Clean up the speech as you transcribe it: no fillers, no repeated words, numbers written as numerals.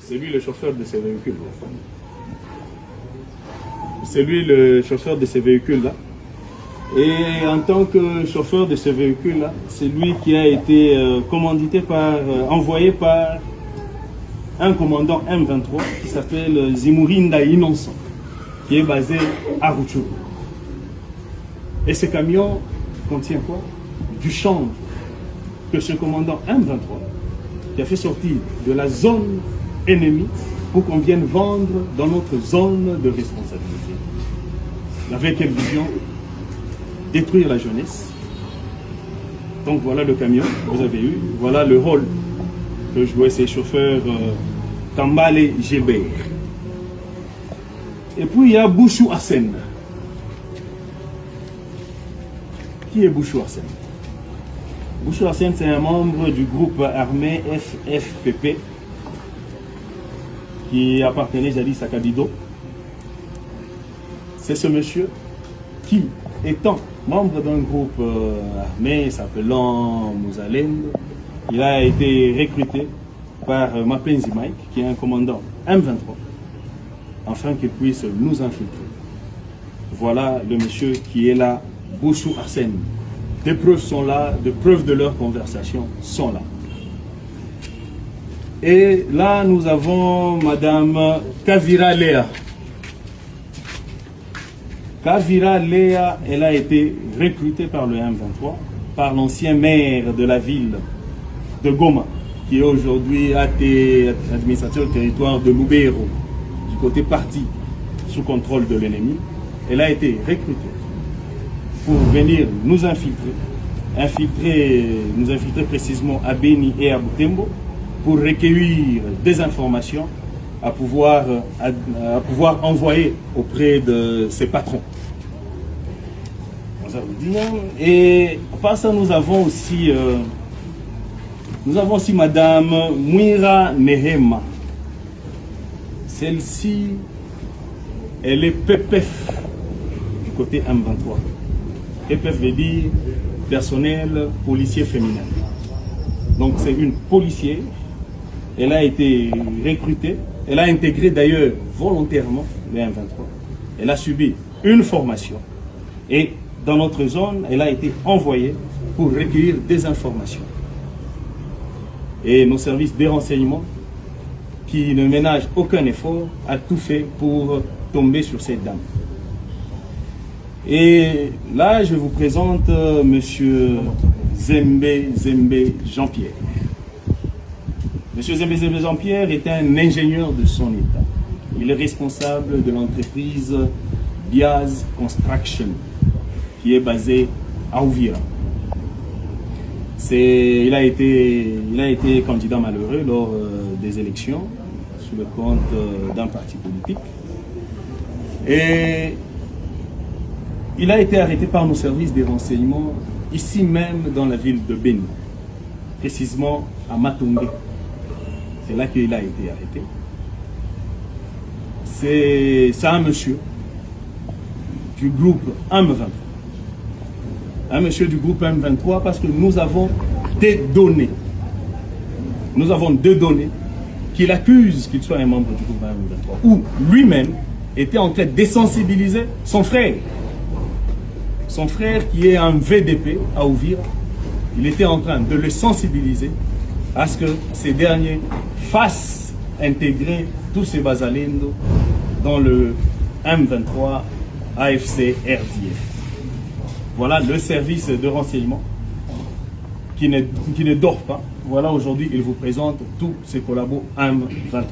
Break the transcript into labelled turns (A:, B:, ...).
A: C'est lui le chauffeur de ces véhicules. C'est lui le chauffeur de ces véhicules-là. Et en tant que chauffeur de ce véhicule-là, c'est lui qui a été commandité envoyé par un commandant M23 qui s'appelle Zimurinda Innocent, qui est basé à Rutshuru. Et ce camion contient quoi? Du chanvre que ce commandant M23 qui a fait sortir de la zone ennemie pour qu'on vienne vendre dans notre zone de responsabilité. Avec quelle vision? Détruire la jeunesse. Donc voilà le camion que vous avez eu, voilà le rôle que jouaient ces chauffeurs Kambale Gébert. Et puis il y a Bouchou Arsène. Qui est Bouchou Arsène? Bouchou Arsène, c'est un membre du groupe armé FFPP qui appartenait jadis à Kabido. C'est ce monsieur qui, étant membre d'un groupe armé s'appelant Mouzalendo, il a été recruté par Mapenzi Mike, qui est un commandant M23, afin qu'il puisse nous infiltrer. Voilà le monsieur qui est là, Bouchou Arsène. Des preuves sont là, des preuves de leur conversation sont là. Et là, nous avons Madame Kavira Léa. Kavira Léa, elle a été recrutée par le M23, par l'ancien maire de la ville de Goma, qui est aujourd'hui administrateur du territoire de Lubero, du côté parti sous contrôle de l'ennemi. Elle a été recrutée pour venir nous infiltrer, nous infiltrer précisément à Beni et à Butembo, pour recueillir des informations à pouvoir envoyer auprès de ses patrons. Et par ça, nous avons aussi Madame Mwira Nehema. Celle-ci, elle est PPF du côté M23. PPF veut dire personnel policier féminin. Donc c'est une policière. Elle a été recrutée. Elle a intégré d'ailleurs volontairement le M23. Elle a subi une formation. Et dans notre zone, elle a été envoyée pour recueillir des informations. Et nos services de renseignement, qui ne ménagent aucun effort, a tout fait pour tomber sur cette dame. Et là, je vous présente Monsieur Zembe Jean-Pierre. Monsieur Zembe Jean-Pierre est un ingénieur de son état. Il est responsable de l'entreprise Diaz Construction, qui est basée à Uvira. Il a été candidat malheureux lors des élections sous le compte d'un parti politique. Et il a été arrêté par nos services de renseignement ici même dans la ville de Beni, précisément à Matungé. C'est là qu'il a été arrêté. C'est un monsieur du groupe M23. Un monsieur du groupe M23 parce que nous avons des données. Nous avons deux données qu'il accuse qu'il soit un membre du groupe M23. Ou lui-même était en train de désensibiliser son frère. Son frère qui est un VDP à Uvira. Il était en train de le sensibiliser à ce que ces derniers fassent intégrer tous ces Bazalendo dans le M23 AFC RDF. Voilà le service de renseignement qui ne dort pas. Voilà, aujourd'hui, il vous présente tous ses collabos M23.